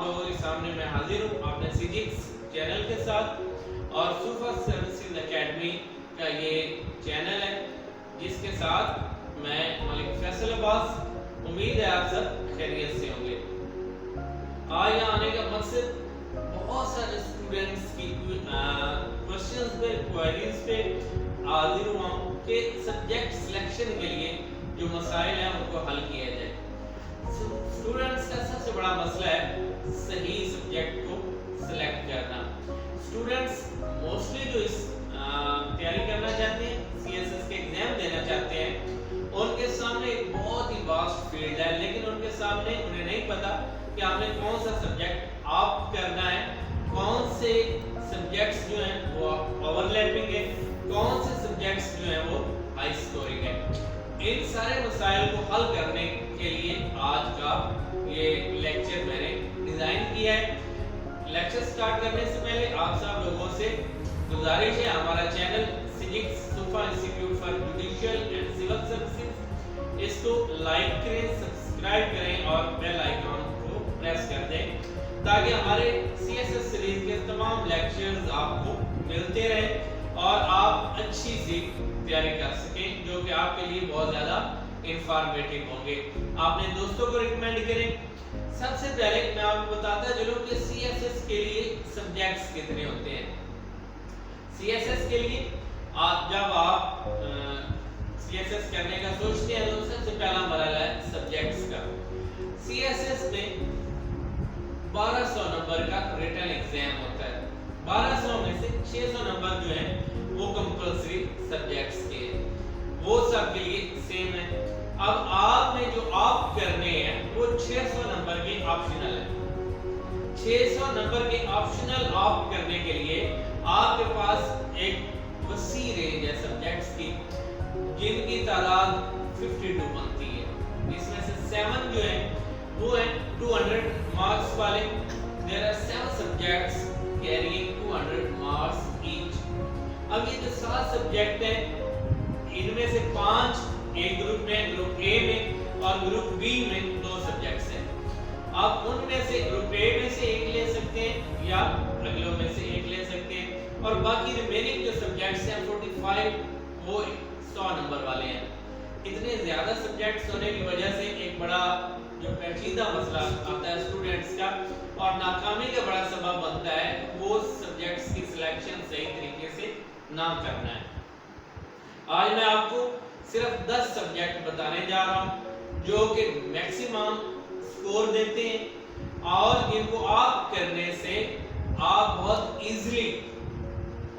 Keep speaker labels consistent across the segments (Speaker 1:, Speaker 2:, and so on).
Speaker 1: آپ لوگوں کے سامنے میں حاضر ہوں اپنے سیجکس چینل کے ساتھ، اور صوفہ سروسز اکیڈمی کا یہ چینل ہے جس کے ساتھ میں ملک فیصل عباس۔ امید ہے آپ سب خیریت سے ہوں گے۔ آج یہاں آنے کا مقصد بہت سارے اسٹوڈنٹس کی کوشچنز پہ، کوئریز پہ حاضر ہوا ہوں کہ سبجیکٹ سلیکشن کے لیے جو مسائل ہیں ان کو حل کیا جائے۔ اسٹوڈنٹس کا سب سے بڑا مسئلہ ہے صحیح سبجیکٹ کو سلیکٹ کرنا۔ اسٹوڈنٹس موسٹلی جو اس تیاری کرنا چاہتے ہیں، سی ایس ایس کے ایگزام دینا چاہتے ہیں، ان کے سامنے ایک بہت ہی واسٹ فیلڈ ہے، لیکن ان کے سامنے انہیں نہیں پتا کہ آپ نے کون سا سبجیکٹ آپ کرنا ہے، کون سے سبجیکٹس جو ہیں وہ اوور لیپنگ ہے، کون سے سبجیکٹس جو ہیں وہ ہائی سکورنگ ہے۔ ان سارے مسائل کو حل کرنے کے لیے آج کا یہ لیکچر میں نے ڈیزائن کیا ہے۔ لیکچر سٹارٹ کرنے سے پہلے آپ سب لوگوں سے گزارش ہے، ہمارا چینل سیجکس صوفہ institute for judicial and civil services, اس کو لائک کریں، سبسکرائب کریں اور بیل آئیکن کو پریس کر دیں تاکہ ہمارے سی ایس ایس سیریز کے تمام لیکچرز آپ کو ملتے رہیں اور آپ اچھی سی تیاری کر سکیں، جو کہ آپ کے لیے بہت زیادہ انفارمیٹیو ہوں گے۔ آپ نے دوستوں کو ریکمینڈ کریں۔ سب سے پہلے میں آپ کو بتاتا چلوں کہ سی ایس ایس کے لیے سبجیکٹس کتنے ہوتے ہیں۔ سی ایس ایس کے لیے جب آپ سی ایس ایس کرنے کا سوچتے ہیں تو سب سے پہلا مرحلہ ہے سبجیکٹس کا۔ سی ایس ایس میں 1200 نمبر کا ریٹن ایگزام ہوتا ہے۔ 1200 میں سے 600 نمبر جو ہیں وہ کمپلسری سبجیکٹس کے ہیں، وہ سب کے لیے سیم ہے۔ اب آپ نے جو آپ کرنے ہیں وہ 600 نمبر کے آپشنل ہیں۔ 600 نمبر کے آپشنل آپ کرنے کے لیے آپ کے پاس ایک وسیع رینج ہے سبجیکٹس کی، جن کی تعداد 52 بنتی ہے۔ اس میں سے 7 جو ہیں وہ ہیں 200 مارکس والے۔ There are 7 subjects carrying 200 marks each۔ اب یہ جو 7 سبجیکٹ ہیں ان میں سے 5 ایک گروپ میں، گروپ اے میں، اور گروپ بی میں 2 سبجیکٹس ہیں۔ آپ ان میں سے گروپ اے میں سے ایک لے سکتے ہیں یا اگلوں میں سے ایک لے سکتے ہیں، اور باقی ریمیننگ جو سبجیکٹس ہیں 45 وہ 100 نمبر والے ہیں۔ اتنے زیادہ سبجیکٹس ہونے کی وجہ سے ایک بڑا جو پیچیدہ مسئلہ آتا ہے اسٹوڈنٹس کا اور ناکامی کا بڑا سبب بنتا ہے، وہ سبجیکٹس کی سلیکشن صحیح طریقے سے نہ کرنا ہے۔ آج میں آپ کو صرف 10 سبجیکٹ بتانے جا رہا ہوں جو کہ میکسیمم سکور دیتے ہیں اور جن کو آپ کرنے سے آپ بہت ایزیلی،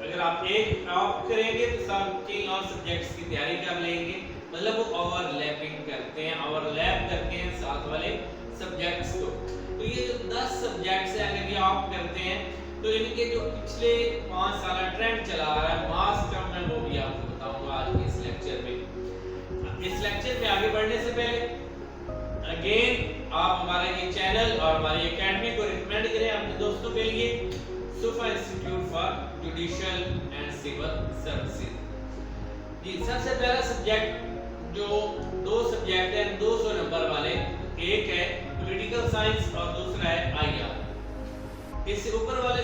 Speaker 1: اگر آپ ایک آپ کریں گے تو سب کئی اور سبجیکٹس کی تیاری کر لیں گے، مطلب وہ اوور لیپنگ کرتے ہیں، اوور لیپ کرتے ہیں ساتھ والے سبجیکٹس کو۔ تو یہ جو 10 سبجیکٹس ہیں اگر یہ آپ کرتے ہیں تو ان کے جو پچھلے 5 سالہ ٹرینڈ چلا آ رہا ہے مارکس کا، میں وہ بھی آپ کو بتاؤں گا آج کے اس لیکچر میں۔ اس لیکچر میں آگے بڑھنے سے پہلے اگین آپ ہمارے یہ چینل اور ہماری اکیڈمی کو ریکمینڈ کریں اپنے دوستوں کے لیے، صوفہ institute for judicial and civil services. جی سب سے پہلا سبجیکٹ جو 2 سبجیکٹ ہیں 200 نمبر والے، ایک ہے پولیٹیکل سائنس اور دوسرا ہے آئی آر۔ اس سے اوپر والے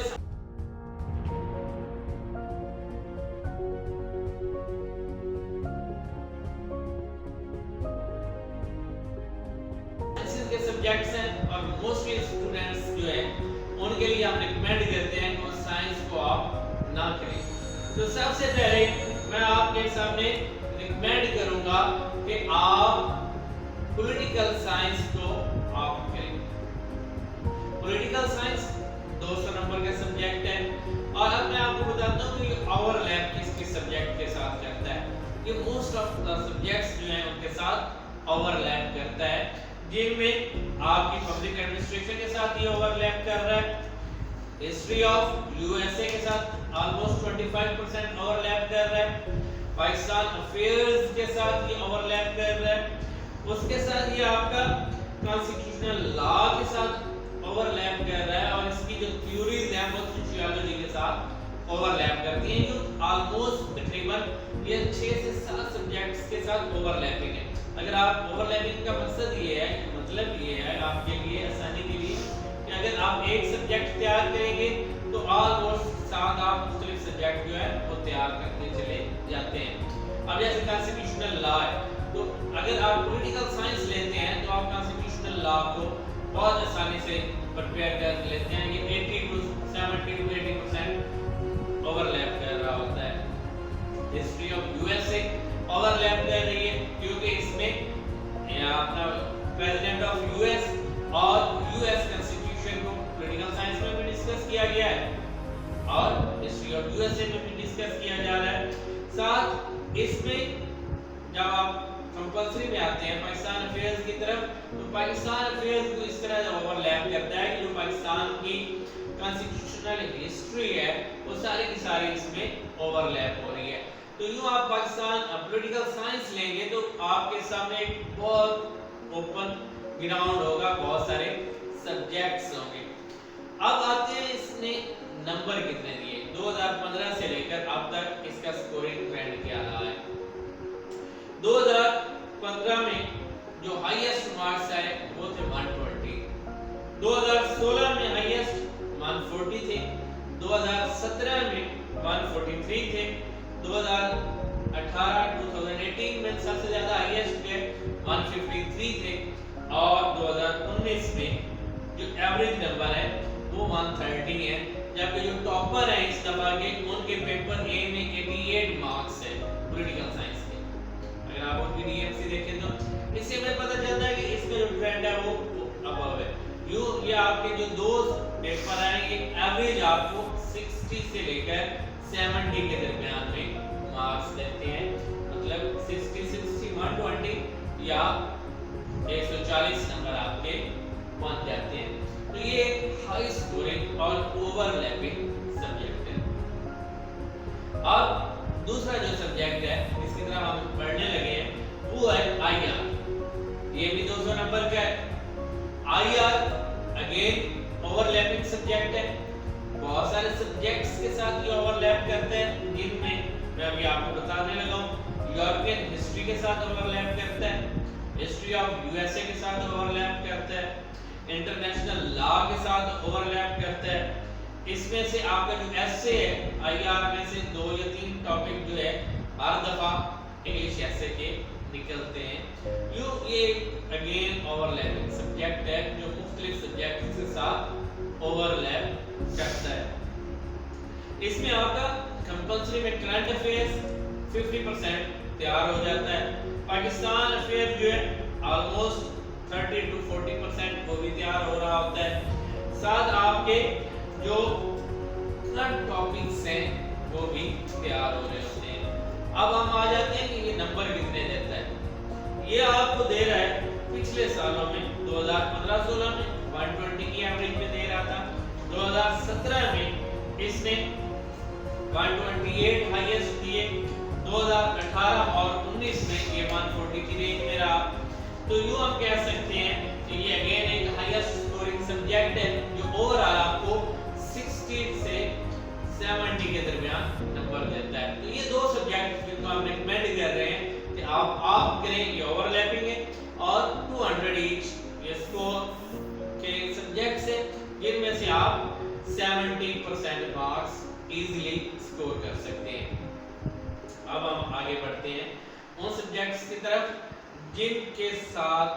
Speaker 1: کے سبجیکٹس ہیں اور موسٹلی اسٹوڈنٹس جو ہیں ان کے لیے ہم ریکمینڈ کرتے ہیں کہ وہ سائنس کو آپ نہ کریں۔ تو سب سے پہلے میں آپ کے سامنے ریکمینڈ کروں گا کہ آپ پولیٹیکل سائنس کو آپ کریں۔ پولیٹیکل سائنس 200 نمبر کا سبجیکٹ ہے، اور اب میں آپ کو بتاتا ہوں کہ یہ اوور لیپ کس کس سبجیکٹ کے ساتھ کرتا ہے۔ یہ موسٹ آف دا سبجیکٹس جو ہیں ان کے ساتھ اوور لیپ کرتا ہے، جن میں آپ کی پبلک ایڈمنسٹریشن کے ساتھ یہ اوور لیپ کر رہا ہے، history of U S A کے ساتھ آلموسٹ 25% اوور لیپ کر رہا ہے، پاکستان افیئرز کے ساتھ یہ اوور لیپ کر رہا ہے، اس کے ساتھ یہ آپ کا کانسٹیٹیوشنل لا کے ساتھ اوور لیپ کر رہا ہے، اور اس کی جو تھیوریز ہیں وہ سوشیالوجی کے ساتھ اوور لیپ کرتی ہیں، جو آلموسٹ تقریباً یہ 6 سے 7 سبجیکٹس کے ساتھ اوور لیپنگ ہے۔ اگر آپ اوور لیپنگ کا مقصد یہ ہے، مطلب یہ ہے آپ کے لیے آسانی کے لیے کہ اگر آپ एक सब्जेक्ट तैयार करेंगे तो ऑलमोस्ट 7-8 मुख्तलिफ सब्जेक्ट जो है वो तैयार करते चले जाते हैं। अब जैसे कॉन्स्टिट्यूशनल लॉ है, तो अगर आप पॉलिटिकल साइंस लेते हैं तो आप कॉन्स्टिट्यूशनल लॉ को बहुत आसानी से प्रिपेयर कर लेते हैं। ये 70 to 80% ओवरलैप कर रहा होता है। हिस्ट्री ऑफ यूएसए ओवरलैप कर रही है क्योंकि इसमें अपना प्रेसिडेंट ऑफ यूएस और यूएस कॉन्स्टिट्यूशन को पॉलिटिकल साइंस में भी डिस्कस किया गया है और हिस्ट्री ऑफ यूएसए में भी डिस्कस किया जा रहा है। साथ इसमें जब आप कंपल्सरी में आते हैं पाकिस्तान अफेयर्स की तरफ, तो पाकिस्तान अफेयर्स को इस तरह ओवरलैप करता है कि जो पाकिस्तान की कॉन्स्टिट्यूशनल हिस्ट्री है वो सारी की सारी इसमें ओवरलैप हो रही है। तो यूं आप पाकिस्तान पॉलिटिकल साइंस लेंगे तो आपके सामने एक बहुत ओपन ग्राउंड होगा, बहुत सारे सब्जेक्ट्स होंगे। अब आते हैं इसने नंबर कितने दिए, 2015 से लेकर अब तक इसका स्कोरिंग ट्रेंड क्या रहा है। 2015 में जो हाईएस्ट मार्क्स आए वो थे 120, 2016 में हाईएस्ट 140 थे, 2017 में 143 थे, 2018 में सबसे ज्यादा हाईएस्ट थे 153 थे और 2019 में जो एवरेज नंबर है वो 130 है, जबकि जो टॉपर है इस दफा के उनके पेपर ए में 88 मार्क्स है पॉलिटिकल साइंस के। अगर आप उनकी डीएमसी देखें तो इससे हमें पता चलता है कि इसका जो ट्रेंड है वो अबव है। ये आपके जो दो पेपर आएंगे एवरेज आपको 60 से लेकर 70 के दरमियान में मार्क्स देते हैं, मतलब 60 120 या 140 नंबर आपके बन जाते हैं। तो ये एक हाई स्कोरिंग और ओवरलैपिंग सब्जेक्ट है। अब दूसरा जो सब्जेक्ट है इसकी तरह हम पढ़ने लगे हैं वो है आईआर। ये भी 200 नंबर का है। आईआर अगेन ओवरलैपिंग सब्जेक्ट है, बहुत सारे सब्जेक्ट्स के साथ ये ओवरलैप करते हैं, जिनमें मैं अभी आपको बताने लगा हूं। यूरोपियन हिस्ट्री के साथ ओवरलैप करता है, हिस्ट्री ऑफ यूएसए के साथ ओवरलैप करता है, इंटरनेशनल लॉ के साथ ओवरलैप करता है। इसमें से आपका जो एसए है आईआर में से 2 या 3 टॉपिक जो है हर दफा इंग्लिश एसए के निकलते हैं। ये अगेन ओवरलैपिंग सब्जेक्ट है जो मुख्तलिफ सब्जेक्ट्स के साथ ओवरलैप करता है। इसमें आपका कंपल्सरी में करंट अफेयर्स 50% तैयार हो जाता है। पाकिस्तान अफेयर जो है ऑलमोस्ट 30 to 40% वो भी तैयार हो रहा होता है। साथ आपके जो करंट टॉपिक्स हैं वो भी तैयार हो रहे होते हैं। अब हम आ जाते हैं कि ये नंबर कितने देता है। ये आपको दे रहा है पिछले सालों में 2015-16 में 120 की एवरेज में दे रहा था, 2017 में इसने 128 हाईएस्ट दिए, 2018 और 19 में ये 140 की रेंज में रहा। तो यूं हम कह सकते हैं कि ये अगेन एक हाईएस्ट स्कोरिंग सब्जेक्ट है जो ओवरऑल आपको 60 से 70 के दरमियान नंबर देता है। तो ये दो सब्जेक्ट जिनको हम रिकमेंड कर रहे हैं कि आप करें, ये ओवरलैपिंग है और 200 ईच ये स्कोर के सब्जेक्ट्स है जिनमें से आप 70% मार्क्स इजीली स्कोर कर सकते हैं। अब हम आगे बढ़ते हैं उन सब्जेक्ट्स की तरफ जिनके साथ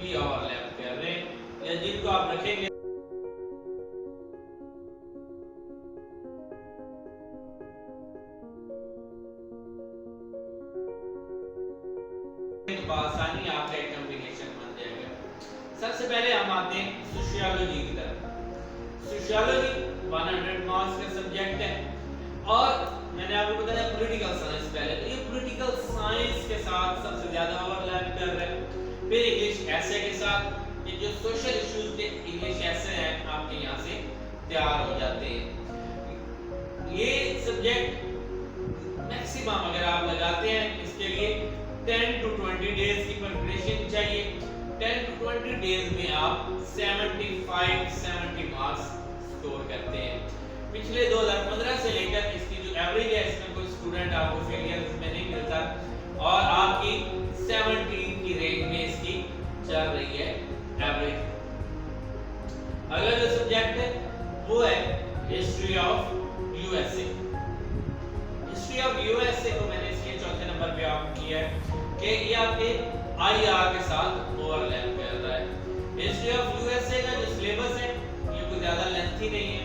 Speaker 1: ये ओवरलैप कर रहे हैं या जिनको आप रखेंगे तो आसानी आपका एक कॉम्बिनेशन बन जाएगा। सबसे पहले हम आते हैं सोशियोलॉजी की तरफ। सोशियोलॉजी 100 मार्क्स का सब्जेक्ट है और मैंने आपको बताया पॉलिटिकल साइंस पहले, तो ये पॉलिटिकल साइंस के साथ सबसे ज्यादा ओवरलैप कर रहा है। फिर इंग्लिश एसे के साथ ये जो सोशल इश्यूज के इंग्लिश एसे हैं आपके यहाँ से तैयार हो जाते हैं। ये सब्जेक्ट मैक्सिमम अगर आप लगाते हैं इसके लिए 10 to 20 डेज की प्रिपरेशन चाहिए। 10 to 20 डेज में आप 75-70 मार्क्स स्कोर करते हैं। पिछले 2015 से लेकर इसकी जो एवरेज है इसमें कोई स्टूडेंट आपको फेलियर इसमें नहीं मिलता और आपकी 70 की रेंज में इसकी चल रही है एवरेज। अगला जो सब्जेक्ट है वो है history of USA. History of USA को मैंने इसलिए चौथे नंबर पे आप किया है कि ये आपके आईआर के साथ ओवरलैप कर रहा है। हिस्ट्री ऑफ यूएसए का जो सिलेबस है ये कोई ज्यादा लेंथी नहीं है,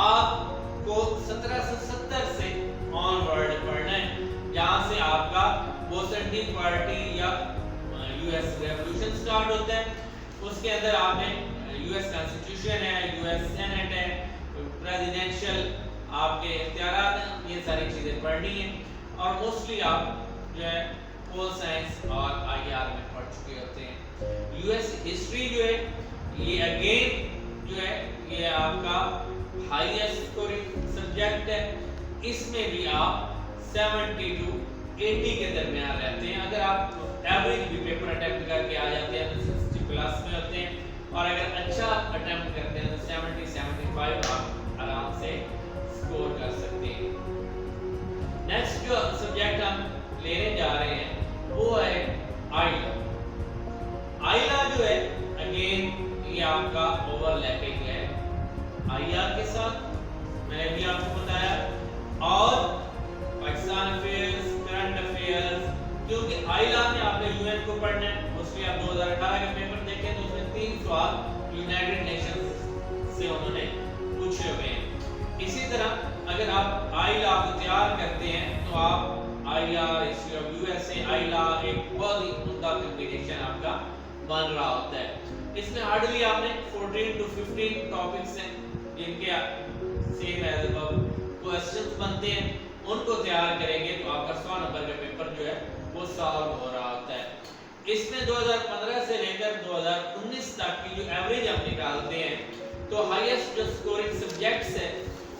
Speaker 1: आपको 1770 से ऑनवर्ड पढ़ना है, जहां से आपका बोसेंटी पार्टी या यूएस रेवोल्यूशन स्टार्ट होता है। उसके अंदर आपने यूएस कॉन्स्टिट्यूशन है, यूएस सेनेट है, प्रेसिडेंशियल आपके इख्तियारात हैं, ये सारी चीजें पढ़नी है। और मोस्टली आप जो है पोल साइंस और आईआर में पढ़ चुके होते हैं। यूएस हिस्ट्री जो है ये अगेन जो है ये आपका हाईएस्ट स्कोरिंग सब्जेक्ट है। इसमें भी आप 70 टू 80 के दरमियान रहते हैं। अगर आप एवरेज भी पेपर अटेम्प्ट करके आ जाते हैं तो 60 प्लस में होते हैं, और अगर अच्छा अटेम्प्ट करते हैं तो 70-75 आप आराम से स्कोर कर सकते हैं। नेक्स्ट जो सब्जेक्ट हम लेने जा रहे हैं वो है आईला। आईला जो है अगेन ये आपका ओवरलैपिंग है आईआर के साथ, मैंने भी आपको बताया, और पाकिस्तान अफेयर्स, करंट अफेयर्स, क्योंकि आईला में आपने यूएन को पढ़ना है। मोस्टली आप 2018 के पेपर देखें तो उसमें 3 सवाल यूनाइटेड नेशंस से उन्होंने पूछे हुए हैं। इसी तरह अगर आप आईला को तैयार करते हैं तो आप आईआर, हिस्ट्री ऑफ यूएसए, आईला एक बहुत ही उम्दा कॉम्बिनेशन आपका बन रहा होता है। इसमें हार्डली आपने 14 टू 15 टॉपिक्स हैं जिनके सेम एज क्वेश्चंस बनते हैं, उनको तैयार करेंगे तो आपका 100 नंबर का पेपर जो है वो सॉल्व हो रहा होता है। इसमें 2015 से लेकर 2019 तक की जो एवरेज हम निकालते हैं तो हाईएस्ट जो स्कोरिंग सब्जेक्ट्स है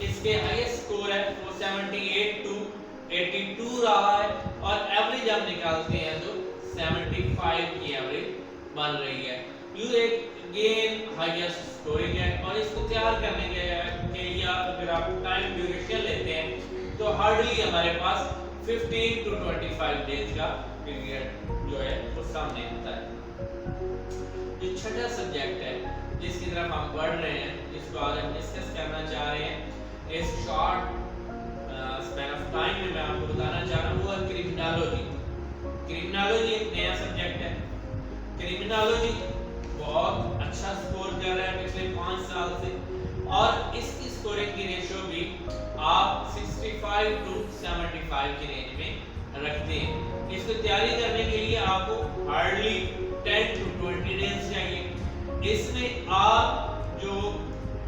Speaker 1: इसके हाईएस्ट स्कोर है वो 78 टू 82 रहा है, और एवरेज हम निकालते हैं तो 75 की एवरेज बन रही है। ये एक गेन हाईएस्ट स्कोरिंग है, और इसको तैयार करने के लिए अगर आप टाइम ड्यूरेशन लेते हैं तो हार्डली हमारे पास 15 टू 25 डेज का पीरियड जो है वो सामने आता है। जो छठा सब्जेक्ट है जिसकी तरफ हम बढ़ रहे हैं, जिसको आज हम डिस्कस करना चाह रहे हैं इस शॉर्ट स्पैन ऑफ टाइम में, मैं आपको बताना चाह रहा हूँ वो है क्रिमिनोलॉजी। क्रिमिनोलॉजी एक नया सब्जेक्ट है। क्रिमिनोलॉजी बहुत अच्छा स्कोर कर रहा है पिछले 5 साल से, और इसकी स्कोरिंग की रेशियो भी आप 65 टू 75 की रेंज में रखते हैं। इसको तैयारी करने के लिए आपको हार्डली 10 टू 20 डेज चाहिए। इसमें आप जो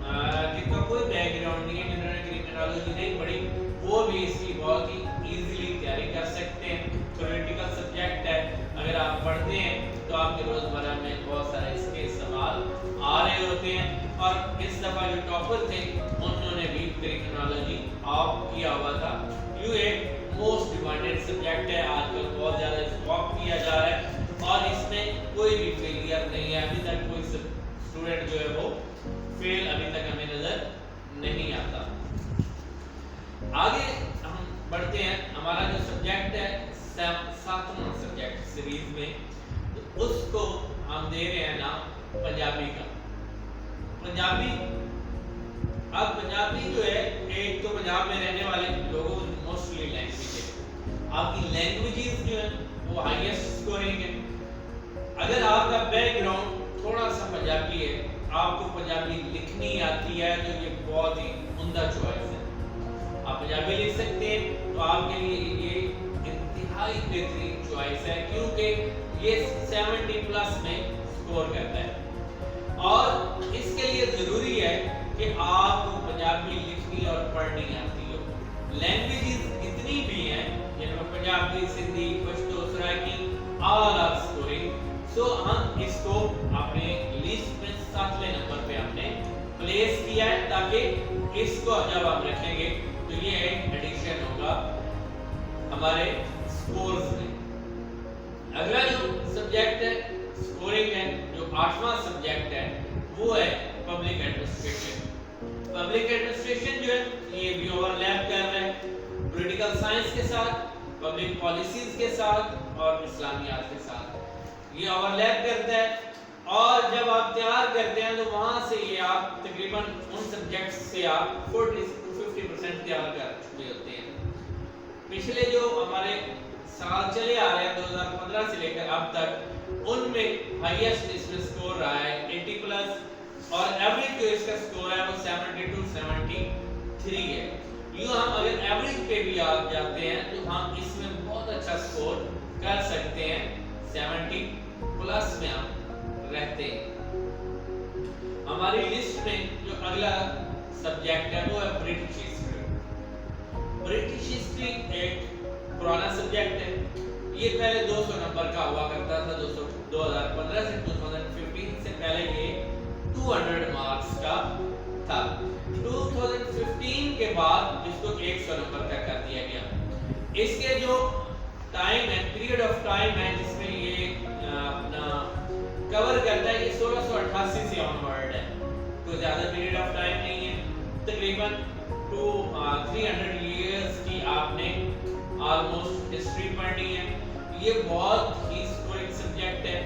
Speaker 1: जिनका कोई बैकग्राउंड नहीं है, जिन्होंने क्रिमिनोलॉजी नहीं पढ़ी, वो भी इसकी बहुत ही इजीली तैयारी कर सकते हैं। थ्योरेटिकल सब्जेक्ट है, अगर आप पढ़ते हैं तो आपके रोजमर्रा में बहुत सारे इसके सवाल आ रहे होते हैं। और इस दफा जो टॉपर थे उन्होंने भी क्रिमिनोलॉजी ऑप्ट किया हुआ था। ये एक मोस्ट डिमांडेड सब्जेक्ट है, आजकल बहुत ज्यादा इसको ऑप्ट किया जा रहा है, और इसमें कोई भी फेलियर नहीं है। अभी तक कोई स्टूडेंट जो है वो फेल अभी तक हमें नजर नहीं आता। आगे हम बढ़ते हैं। हमारा जो सब्जेक्ट है 7वां सब्जेक्ट सीरीज में, तो उसको हम दे रहे हैं नाम पंजाबी का। पंजाबी, अब पंजाबी जो है एक तो पंजाब में रहने वाले लोगों की मोस्टली लैंग्वेज है। आपकी लैंग्वेजेस जो है वो हाईएस्ट स्कोरिंग है। अगर आपका बैकग्राउंड थोड़ा सा पंजाबी है, आपको पंजाबी लिखनी आती है, तो ये बहुत ही उम्दा चॉइस है। आप पंजाबी लिख सकते हैं तो आपके लिए ये इंतहाई बेहतरीन चॉइस है, क्योंकि ये 70 प्लस में स्कोर करता है। और इसके लिए जरूरी है कि आपको पंजाबी लिखनी और पढ़नी आती हो। लैंग्वेजेस इतनी भी हैं जिनमें Punjabi, Sindhi, Pashto, Saraiki all are scoring. So हम इसको अपने लिस्ट में 7वें नंबर पे हमने प्लेस किया है, ताकि इसको जब आप रखेंगे तो ये एक एडिशन होगा हमारे स्कोर्स में। अगला जो सब्जेक्ट है स्कोरिंग है, जो 8वां सब्जेक्ट है वो है पब्लिक एडमिनिस्ट्रेशन। पब्लिक एडमिनिस्ट्रेशन जो है ये भी ओवरलैप कर रहा है पॉलिटिकल साइंस के साथ, पब्लिक पॉलिसीज के साथ और इस्लामियात के साथ। ये ओवरलैप करता है। اور جب آپ تیار کرتے ہیں تو وہاں سے یہ آپ تقریباً ان سبجیکٹس سے آپ 40-50% تیار کر چکے ہوتے ہیں۔ پچھلے جو ہمارے سال چلے آ رہے ہیں 2015 سے لے کر اب تک، ان میں ہائیسٹ اس میں سکور رہا ہے 80 پلس، اور ایوریج جو اس کا سکور ہے وہ 72-73 ہے۔ یوں ہم اگر ایوریج پہ بھی آ جاتے ہیں تو ہم اس میں بہت اچھا سکور کر سکتے ہیں، 70 پلس میں ہم رہتے ہیں۔ ہماری لسٹ میں جو اگلا سبجیکٹ ہے وہ ہے برٹش ہسٹری۔ برٹش ہسٹری ایک پرانا سبجیکٹ ہے، یہ پہلے 200 نمبر کا ہوا کرتا تھا، 2015 سے 2015 سے پہلے یہ 200 مارکس کا تھا۔ 2015 کے بعد اس کو 100 نمبر کا کر دیا گیا۔ اس کے جو ٹائم ہے، پیریڈ آف ٹائم ہے جس میں یہ اپنا کور کرتا ہے، یہ 1688 سے آن ورڈ ہے، کوئی زیادہ پیریڈ آف ٹائم نہیں ہے، تقریباً 300 ایئرز کی آپ نے آلموسٹ ہسٹری پڑھنی ہے۔ یہ بہت ہی اسکورنگ سبجیکٹ ہے۔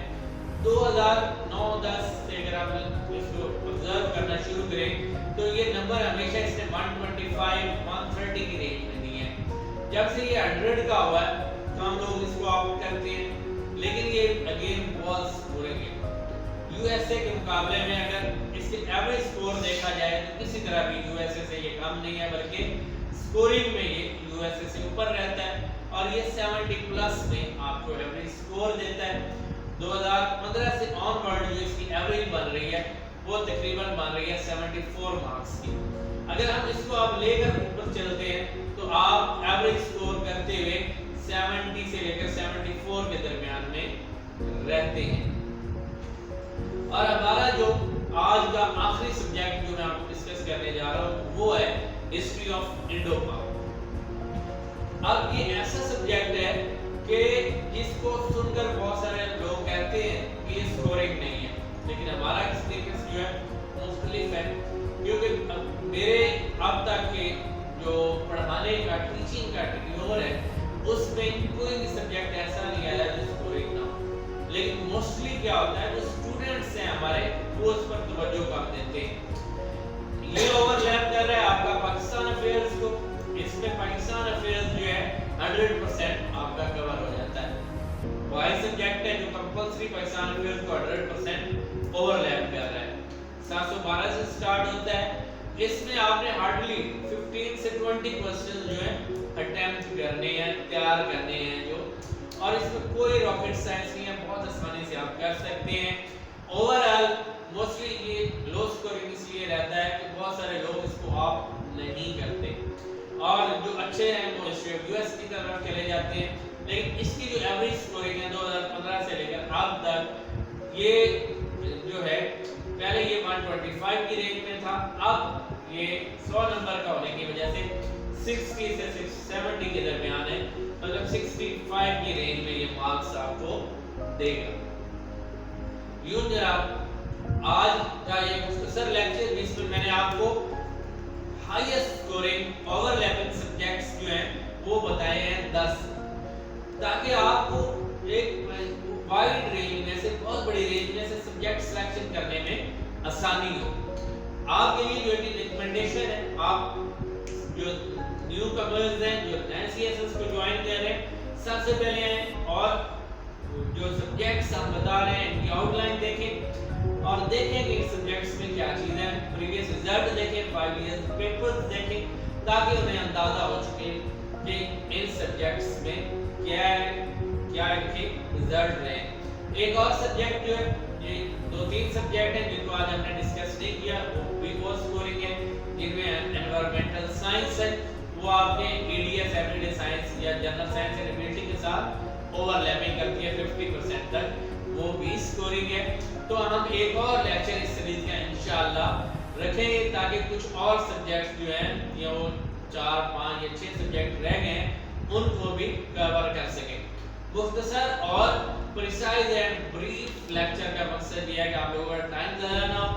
Speaker 1: 2009-10 سے اگر آپ اس کو آبزرو کرنا شروع کریں تو یہ نمبر ہمیشہ اس نے 125-130 کی رینج میں دی ہے۔ جب سے یہ 100 کا ہوا ہے تو ہم لوگ اس کو آپٹ کرتے ہیں، لیکن یہ اگین بہت اسکورنگ ہے۔ یو ایس اے کے مقابلے میں اگر اس کے ایوریج سکور دیکھا جائے تو کسی طرح بھی یو ایس اے سے یہ کم نہیں ہے، بلکہ سکورنگ میں یہ یو ایس اے سے اوپر رہتا ہے، اور یہ 70 پلس میں آپ کو ایوریج سکور دیتا ہے۔ 2015 سے آن ورڈ جو اس کی ایوریج بن رہی ہے وہ تقریباً بن رہی ہے 74 مارکس کی۔ اگر ہم اس کو آپ لے کر اوپر چلتے ہیں تو آپ ایوریج سکور کرتے ہوئے 70 سے لے کر 74 کے درمیان میں رہتے ہیں۔ اور ہمارا جو آج کا آخری سبجیکٹ جو میں آپ کو ڈسکس کرنے جا رہا ہوں وہ ہے ہسٹری آف انڈو پاک۔ اب یہ ایسا سبجیکٹ ہے کہ جس کو سن کر بہت سارے لوگ کہتے ہیں کہ یہ سکورنگ نہیں ہے، لیکن ہمارا ایکسپیرینس جو ہے مختلف ہے، کیونکہ میرے اب تک کے جو پڑھانے کا ٹیچنگ کا ٹینیور ہے اس میں کوئی بھی سبجیکٹ ایسا نہیں آیا جو سکورنگ نہ ہو، لیکن موسٹلی کیا ہوتا ہے جو اسٹوڈنٹس ہیں ہمارے وہ اس پر توجہ کم دیتے ہیں۔ یہ اوور لیپ کر رہا ہے آپ کا پاکستان افیئرز کو، اس میں پاکستان افیئرز جو ہے 100% آپ کا کور ہو جاتا ہے۔ وائی سبجیکٹ ہے جو کمپلسری پاکستان افیئرز کو 100% اوور لیپ کر رہا ہے۔ 712 سے سٹارٹ ہوتا ہے، اس میں آپ نے ہارڈلی 15 سے 20 کوسچن جو ہیں اٹیمپٹ کرنے ہیں، تیار کرنے ہیں جو، اور اس میں کوئی راکٹ سائنس نہیں ہے، بہت آسانی سے آپ کر سکتے ہیں۔ اوور آل موسٹلی یہ لو سکورنگ اس لیے رہتا ہے کہ بہت سارے لوگ اس کو آپ نہیں کرتے، اور جو اچھے ہیں وہ ہسٹری آف یو ایس کی طرف چلے جاتے ہیں، لیکن اس کی جو ایوریج سکورنگ ہے 2015 سے لے کر اب تک یہ جو ہے، پہلے یہ 125 کی رینج میں تھا، اب یہ 100 نمبر کا ہونے کی وجہ سے 60 سے 70 کے درمیان ہے، مطلب 65 کی رینج میں یہ مارکس آپ کو دے گا۔ یوں جناب آج کا یہ مختصر لیکچر جس میں میں نے آپ کو highest scoring over lapping subjects جو ہیں وہ بتائے ہیں 10، تاکہ آپ کو ایک وائڈ رینج میں سے، بہت بڑی رینج میں سے سبجیکٹ سلیکشن کرنے میں آسانی ہو۔ آپ کے لیے جو ریکمنڈیشن ہے، آپ جو نیو کمرز ہیں جو نئے سی ایس ایس کو جوائن کر رہے ہیں، سب سے پہلے آئیں اور جو سبجیکٹس ہم بتا رہے ہیں ان کی آؤٹ لائن دیکھیں اور دیکھیں کہ سبجیکٹس میں کیا چیز ہے، پریویس رزلٹ دیکھیں، 5 ایئرز پیپرز دیکھیں، تاکہ انہیں اندازہ ہو سکے کہ ان سبجیکٹس میں کیا ہے، کیا ان کے رزلٹ رہے ہیں۔ ایک اور سبجیکٹ جو ہے، یہ 2-3 سبجیکٹ ہیں جن کو آج ہم نے ڈسکس نہیں کیا، وہ بھی بہت سکورنگ ہے، جن میں انوائرمنٹل سائنس ہے، وہ آپ نے E D S every day science یا جنرل سائنس اینڈ ایبلٹی کے ساتھ اوور لیپنگ کرتی ہے 50% تک، وہ بھی سکورنگ ہے۔ تو ہم ایک اور لیکچر اس سیریز کا انشاءاللہ رکھیں گے تاکہ کچھ اور سبجیکٹس جو ہیں یا وہ 4, 5 یا 6 سبجیکٹ رہ گئے ہیں ان کو بھی کور کر سکیں۔ مختصر اور پریسائز اینڈ بریف لیکچر کا مقصد یہ ہے کہ آپ لوگوں کا ٹائم ضائع نہ ہو،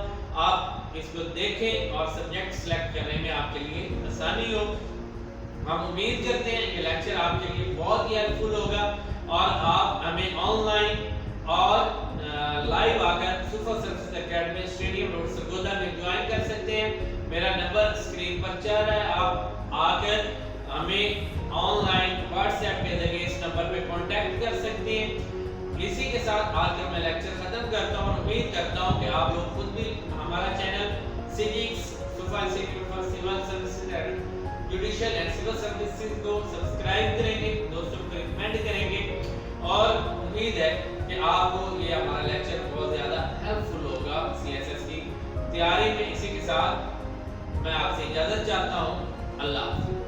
Speaker 1: آپ اس کو دیکھیں اور سبجیکٹ سلیکٹ کرنے میں آپ کے لیے آسانی ہو۔ ہم امید کرتے ہیں کہ لیکچر آپ کے لیے بہت ہی ہیلپ فل ہوگا، اور آپ ہمیں آن لائن اور लाइव आकर super services academy stadium road Sargodha में ज्वाइन कर सकते हैं। मेरा नंबर स्क्रीन पर चल रहा है, आप आकर हमें ऑनलाइन व्हाट्सएप के जरिए इस नंबर पे कांटेक्ट कर सकते हैं। इसी के साथ आज का मैं लेक्चर खत्म करता हूँ। उम्मीद करता हूँ कि आप लोग खुद भी हमारा चैनल सिजिक्स super civil services and judicial and civil services को सब्सक्राइब करेंगे, दोस्तों को रिकमेंड करेंगे और उम्मीद है कि आपको ये हमारा लेक्चर बहुत ज़्यादा हेल्पफुल होगा सीएसएस की तैयारी में। इसी के साथ मैं आपसे इजाज़त चाहता हूँ। अल्लाह हाफ़िज़।